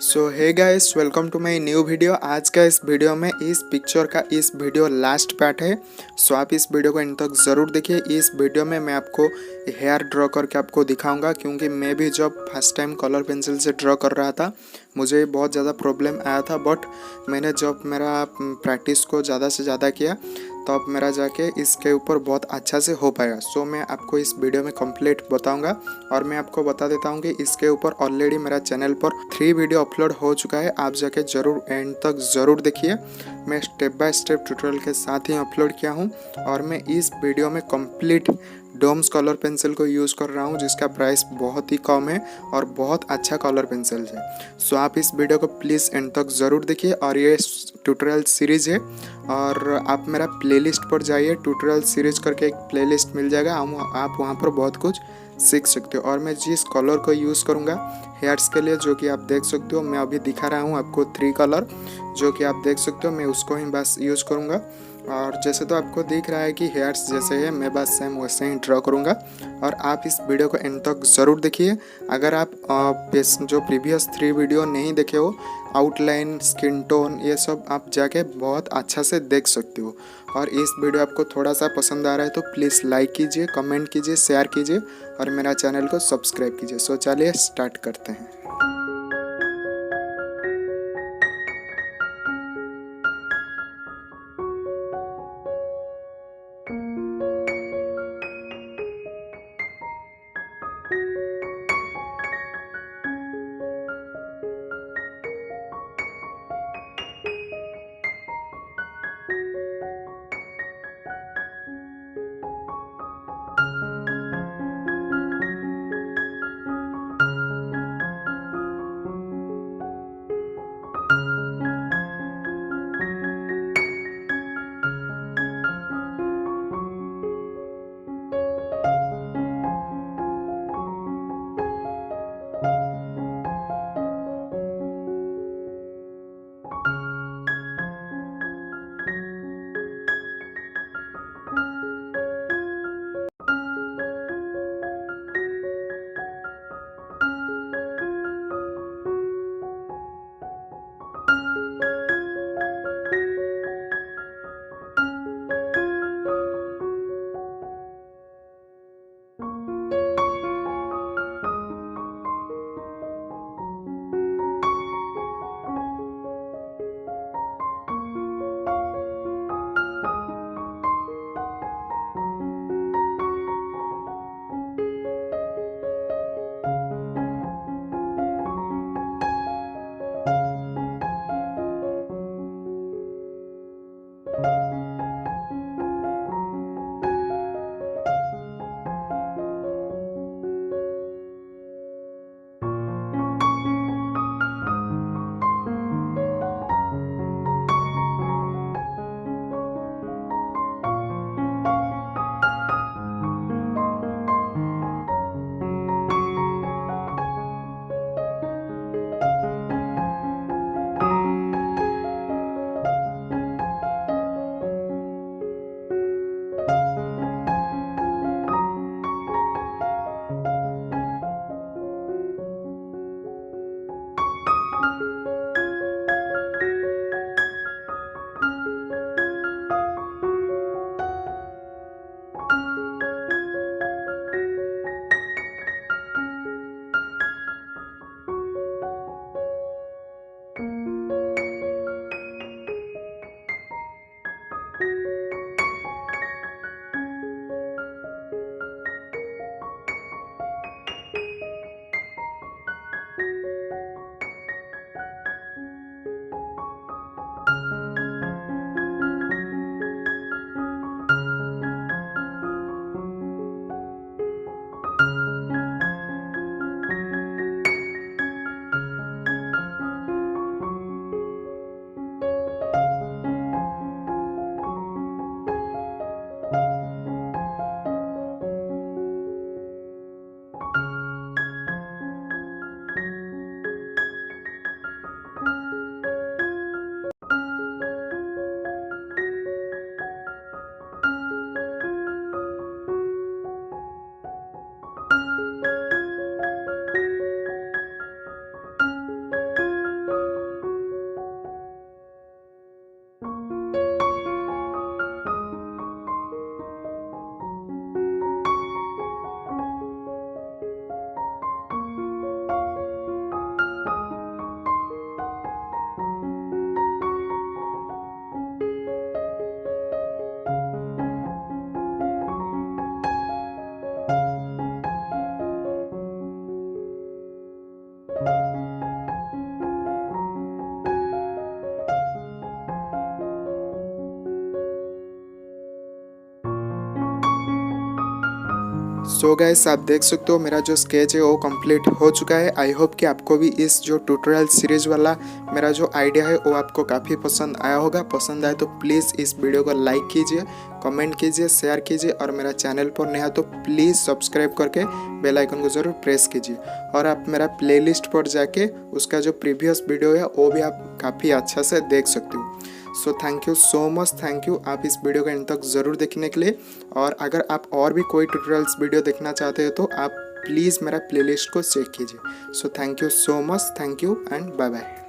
So hey guys, welcome to my new video. आज का इस वीडियो में इस पिक्चर का इस वीडियो लास्ट पार्ट है। सो आप इस वीडियो को इन तक ज़रूर देखिए। इस वीडियो में मैं आपको हेयर ड्रॉ करके आपको दिखाऊंगा, क्योंकि मैं भी जब फर्स्ट टाइम कलर पेंसिल से ड्रॉ कर रहा था मुझे बहुत ज़्यादा प्रॉब्लम आया था। बट मैंने जब मेरा प्रैक्टिस को ज़्यादा से ज़्यादा किया तब मेरा जाके इसके ऊपर बहुत अच्छा से हो पाया। सो मैं आपको इस वीडियो में कंप्लीट बताऊंगा और मैं आपको बता देता हूँ कि इसके ऊपर ऑलरेडी मेरा चैनल पर 3 वीडियो अपलोड हो चुका है। आप जाके ज़रूर एंड तक ज़रूर देखिए। मैं स्टेप बाय स्टेप ट्यूटोरियल के साथ ही अपलोड किया हूँ और मैं इस वीडियो में कंप्लीट डोम्स कलर पेंसिल को यूज़ कर रहा हूँ, जिसका प्राइस बहुत ही कम है और बहुत अच्छा कलर पेंसिल है। सो आप इस वीडियो को प्लीज़ एंड तक ज़रूर देखिए। और ये ट्यूटोरियल सीरीज़ है और आप मेरा प्लेलिस्ट पर जाइए, ट्यूटोरियल सीरीज करके एक प्लेलिस्ट मिल जाएगा। आप वहाँ पर बहुत कुछ सीख सकते हो। और मैं जिस कलर को यूज़ करूँगा हेयर्स के लिए, जो कि आप देख सकते हो, मैं अभी दिखा रहा हूँ आपको 3 कलर, जो कि आप देख सकते हो। मैं उसको ही बस यूज़ करूँगा और जैसे तो आपको दिख रहा है कि हेयर्स जैसे है, मैं बस सेम वैसे ही ड्रॉ करूँगा। और आप इस वीडियो को एंड तक ज़रूर देखिए। अगर आप जो प्रीवियस 3 वीडियो नहीं देखे हो, आउटलाइन, स्किन टोन, ये सब आप जाके बहुत अच्छा से देख सकते हो। और इस वीडियो आपको थोड़ा सा पसंद आ रहा है तो प्लीज़ लाइक कीजिए, कमेंट कीजिए, शेयर कीजिए और मेरा चैनल को सब्सक्राइब कीजिए। सो चलिए स्टार्ट करते हैं। सो गाइस आप देख सकते हो मेरा जो स्केच है वो कंप्लीट हो चुका है। आई होप कि आपको भी इस जो ट्यूटोरियल सीरीज वाला मेरा जो आइडिया है वो आपको काफ़ी पसंद आया होगा। पसंद आए तो प्लीज़ इस वीडियो को लाइक कीजिए, कमेंट कीजिए, शेयर कीजिए और मेरा चैनल पर नया तो प्लीज़ सब्सक्राइब करके बेल आइकन को ज़रूर प्रेस कीजिए। और आप मेरा प्लेलिस्ट पर जाके उसका जो प्रीवियस वीडियो है वो भी आप काफ़ी अच्छा से देख सकते हो। सो thank you so much, thank you आप इस वीडियो को इन तक ज़रूर देखने के लिए। और अगर आप और भी कोई ट्यूटोरियल्स वीडियो देखना चाहते हो तो आप प्लीज़ मेरा प्लेलिस्ट को चेक कीजिए। So thank you so much, thank you and bye bye.